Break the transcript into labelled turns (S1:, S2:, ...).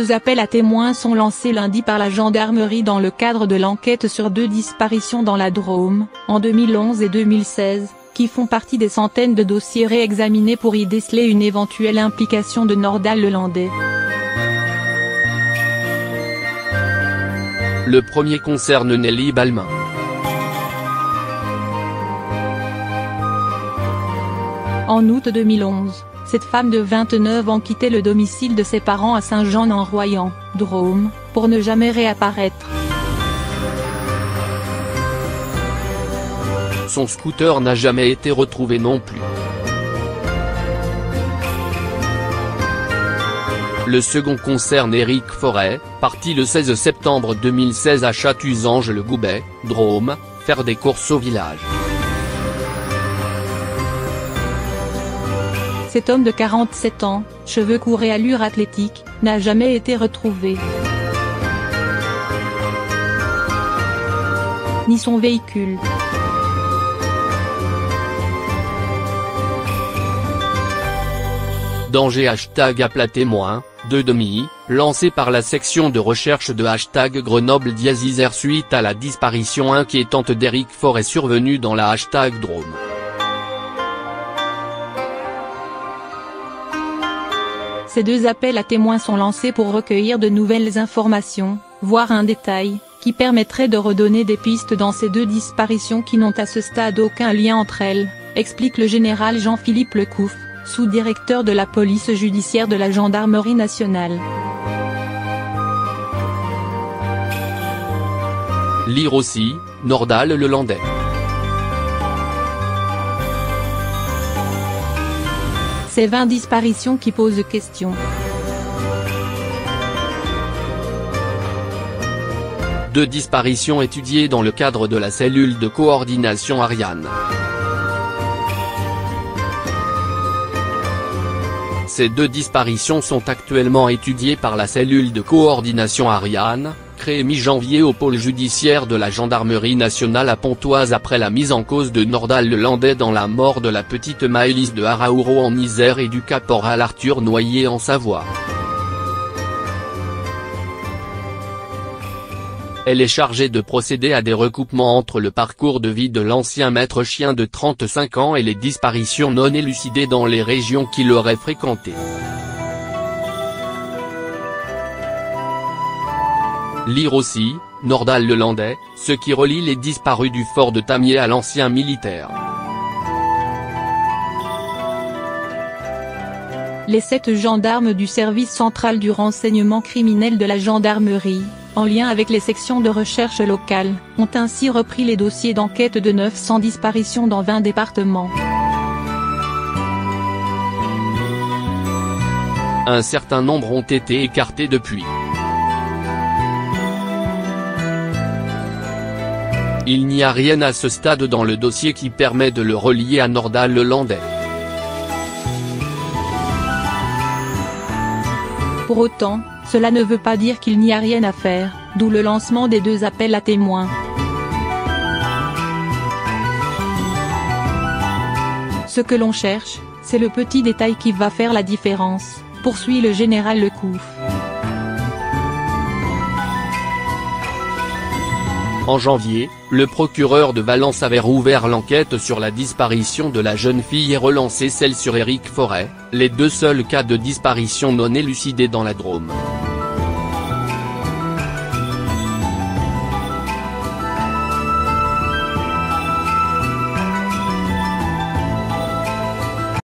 S1: 2 appels à témoins sont lancés lundi par la gendarmerie dans le cadre de l'enquête sur 2 disparitions dans la Drôme, en 2011 et 2016, qui font partie des centaines de dossiers réexaminés pour y déceler une éventuelle implication de Nordal Lelandais.
S2: Le premier concerne Nelly Balmain.
S1: En août 2011, cette femme de 29 ans quittait le domicile de ses parents à Saint-Jean-en-Royans, Drôme, pour ne jamais réapparaître.
S2: Son scooter n'a jamais été retrouvé non plus. Le second concerne Éric Forêt, parti le 16 septembre 2016 à Chatuzange-le-Goubet, Drôme, faire des courses au village.
S1: Cet homme de 47 ans, cheveux courts et allure athlétique, n'a jamais été retrouvé. Ni son véhicule.
S2: Danger #appel à témoins, 2,5, lancé par la section de recherche de #Grenoble-Isère suite à la disparition inquiétante d'Éric Forêt survenue dans la #Drôme.
S1: Ces 2 appels à témoins sont lancés pour recueillir de nouvelles informations, voire un détail, qui permettrait de redonner des pistes dans ces 2 disparitions qui n'ont à ce stade aucun lien entre elles, explique le général Jean-Philippe Lecouf, sous-directeur de la police judiciaire de la gendarmerie nationale.
S2: Lire aussi, Nordal Lelandais.
S1: Ces 20 disparitions qui posent question.
S2: Deux disparitions étudiées dans le cadre de la cellule de coordination Ariane. Ces 2 disparitions sont actuellement étudiées par la cellule de coordination Ariane, créée mi-janvier au pôle judiciaire de la gendarmerie nationale à Pontoise après la mise en cause de Nordal Lelandais dans la mort de la petite Maëlys de Araouro en Isère et du caporal Arthur Noyer en Savoie. Elle est chargée de procéder à des recoupements entre le parcours de vie de l'ancien maître chien de 35 ans et les disparitions non élucidées dans les régions qu'il aurait fréquentées. Lire aussi, Nordal Lelandais, ce qui relie les disparus du fort de Tamier à l'ancien militaire.
S1: Les 7 gendarmes du service central du renseignement criminel de la gendarmerie, en lien avec les sections de recherche locales, ont ainsi repris les dossiers d'enquête de 900 disparitions dans 20 départements.
S2: Un certain nombre ont été écartés depuis. Il n'y a rien à ce stade dans le dossier qui permet de le relier à Nordal Lelandais.
S1: Pour autant, cela ne veut pas dire qu'il n'y a rien à faire, d'où le lancement des 2 appels à témoins. Ce que l'on cherche, c'est le petit détail qui va faire la différence, poursuit le général Lecouf.
S2: En janvier, le procureur de Valence avait rouvert l'enquête sur la disparition de la jeune fille et relancé celle sur Éric Forêt, les 2 seuls cas de disparition non élucidés dans la Drôme.